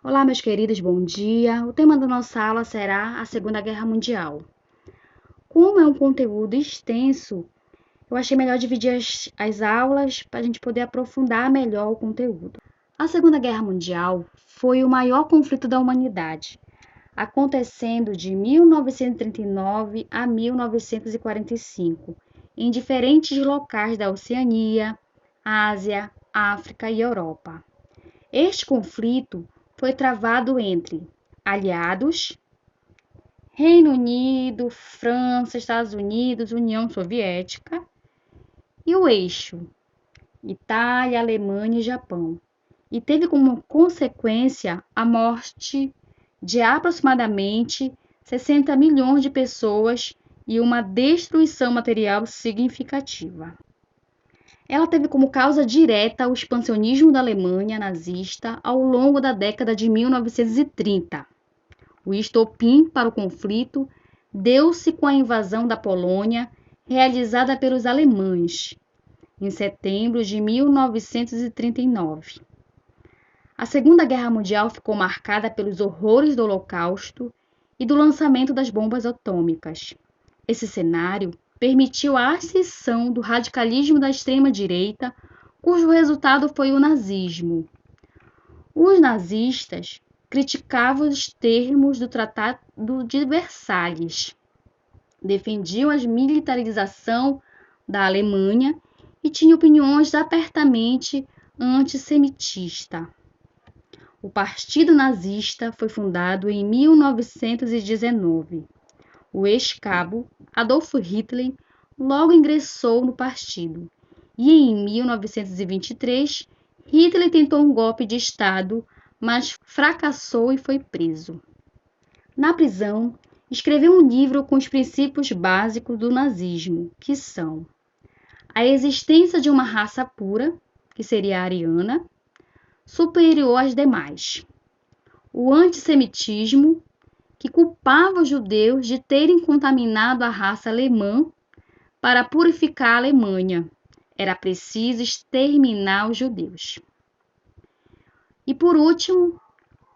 Olá, meus queridos, bom dia. O tema da nossa aula será a Segunda Guerra Mundial. Como é um conteúdo extenso, eu achei melhor dividir as aulas para a gente poder aprofundar melhor o conteúdo. A Segunda Guerra Mundial foi o maior conflito da humanidade, acontecendo de 1939 a 1945, em diferentes locais da Oceania, Ásia, África e Europa. Este conflito foi travado entre aliados, Reino Unido, França, Estados Unidos, União Soviética e o eixo, Itália, Alemanha e Japão. E teve como consequência a morte de aproximadamente 60 milhões de pessoas e uma destruição material significativa. Ela teve como causa direta o expansionismo da Alemanha nazista ao longo da década de 1930. O estopim para o conflito deu-se com a invasão da Polônia, realizada pelos alemães, em setembro de 1939. A Segunda Guerra Mundial ficou marcada pelos horrores do Holocausto e do lançamento das bombas atômicas. Esse cenário permitiu a ascensão do radicalismo da extrema-direita, cujo resultado foi o nazismo. Os nazistas criticavam os termos do Tratado de Versalhes, defendiam a militarização da Alemanha e tinham opiniões apertamente antissemitistas. O Partido Nazista foi fundado em 1919. O ex-cabo Adolf Hitler logo ingressou no partido e em 1923 Hitler tentou um golpe de Estado, mas fracassou e foi preso. Na prisão, escreveu um livro com os princípios básicos do nazismo, que são a existência de uma raça pura, que seria a ariana, superior às demais, o antissemitismo, que culpava os judeus de terem contaminado a raça alemã para purificar a Alemanha. Era preciso exterminar os judeus. E por último,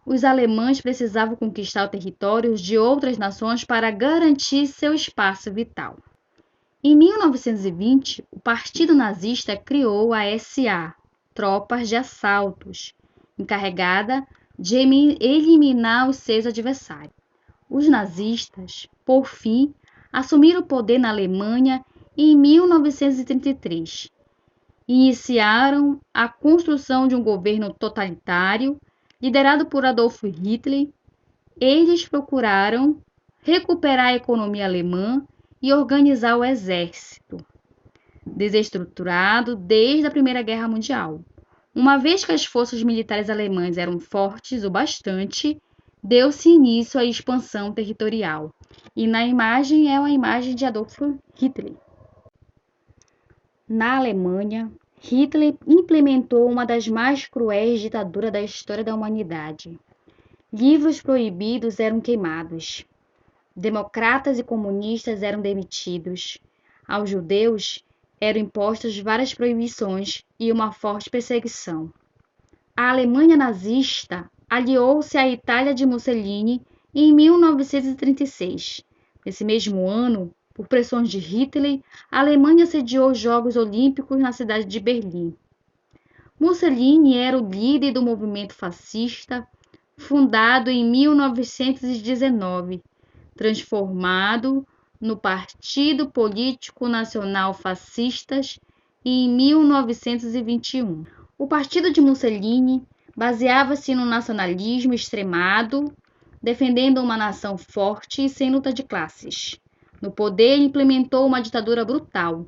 os alemães precisavam conquistar territórios de outras nações para garantir seu espaço vital. Em 1920, o Partido Nazista criou a SA, Tropas de Assaltos, encarregada de eliminar os seus adversários. Os nazistas, por fim, assumiram o poder na Alemanha em 1933 e iniciaram a construção de um governo totalitário liderado por Adolf Hitler. Eles procuraram recuperar a economia alemã e organizar o exército, desestruturado desde a Primeira Guerra Mundial. Uma vez que as forças militares alemãs eram fortes o bastante, deu-se início à expansão territorial. E na imagem é uma imagem de Adolf Hitler. Na Alemanha, Hitler implementou uma das mais cruéis ditaduras da história da humanidade. Livros proibidos eram queimados. Democratas e comunistas eram demitidos. Aos judeus eram impostas várias proibições e uma forte perseguição. A Alemanha nazista aliou-se à Itália de Mussolini em 1936. Nesse mesmo ano, por pressões de Hitler, a Alemanha sediou os Jogos Olímpicos na cidade de Berlim. Mussolini era o líder do movimento fascista, fundado em 1919, transformado no Partido Político Nacional Fascistas em 1921. O partido de Mussolini baseava-se no nacionalismo extremado, defendendo uma nação forte e sem luta de classes. No poder, implementou uma ditadura brutal,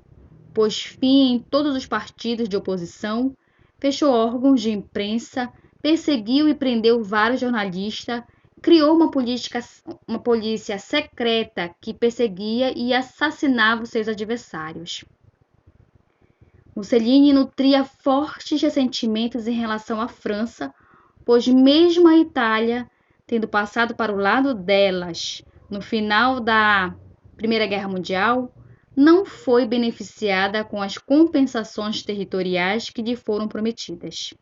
pôs fim em todos os partidos de oposição, fechou órgãos de imprensa, perseguiu e prendeu vários jornalistas, criou uma polícia secreta que perseguia e assassinava os seus adversários. Mussolini nutria fortes ressentimentos em relação à França, pois mesmo a Itália, tendo passado para o lado delas no final da Primeira Guerra Mundial, não foi beneficiada com as compensações territoriais que lhe foram prometidas.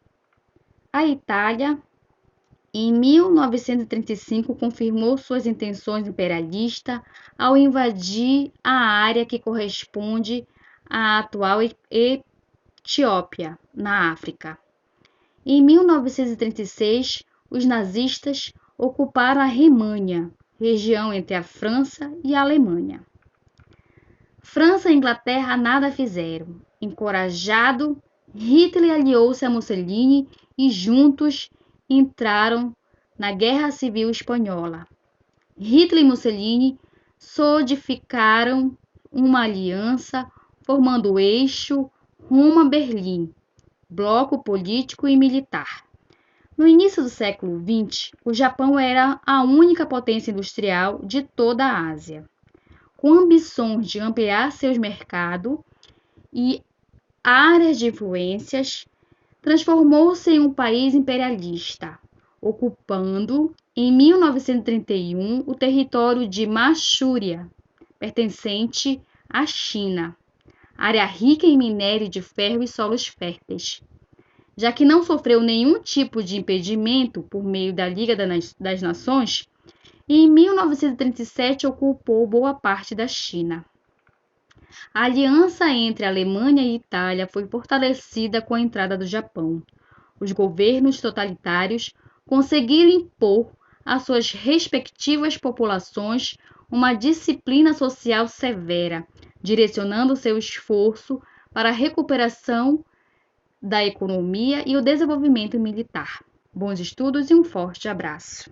A Itália Em 1935, confirmou suas intenções imperialistas ao invadir a área que corresponde à atual Etiópia, na África. Em 1936, os nazistas ocuparam a Remânia, região entre a França e a Alemanha. França e Inglaterra nada fizeram. Encorajado, Hitler aliou-se a Mussolini e juntos entraram na Guerra Civil Espanhola. Hitler e Mussolini solidificaram uma aliança, formando o eixo rumo a Berlim, bloco político e militar. No início do século XX, o Japão era a única potência industrial de toda a Ásia. Com ambições de ampliar seus mercados e áreas de influências, transformou-se em um país imperialista, ocupando, em 1931, o território de Manchúria, pertencente à China, área rica em minério de ferro e solos férteis. Já que não sofreu nenhum tipo de impedimento por meio da Liga das Nações, em 1937 ocupou boa parte da China. A aliança entre Alemanha e Itália foi fortalecida com a entrada do Japão. Os governos totalitários conseguiram impor às suas respectivas populações uma disciplina social severa, direcionando seu esforço para a recuperação da economia e o desenvolvimento militar. Bons estudos e um forte abraço.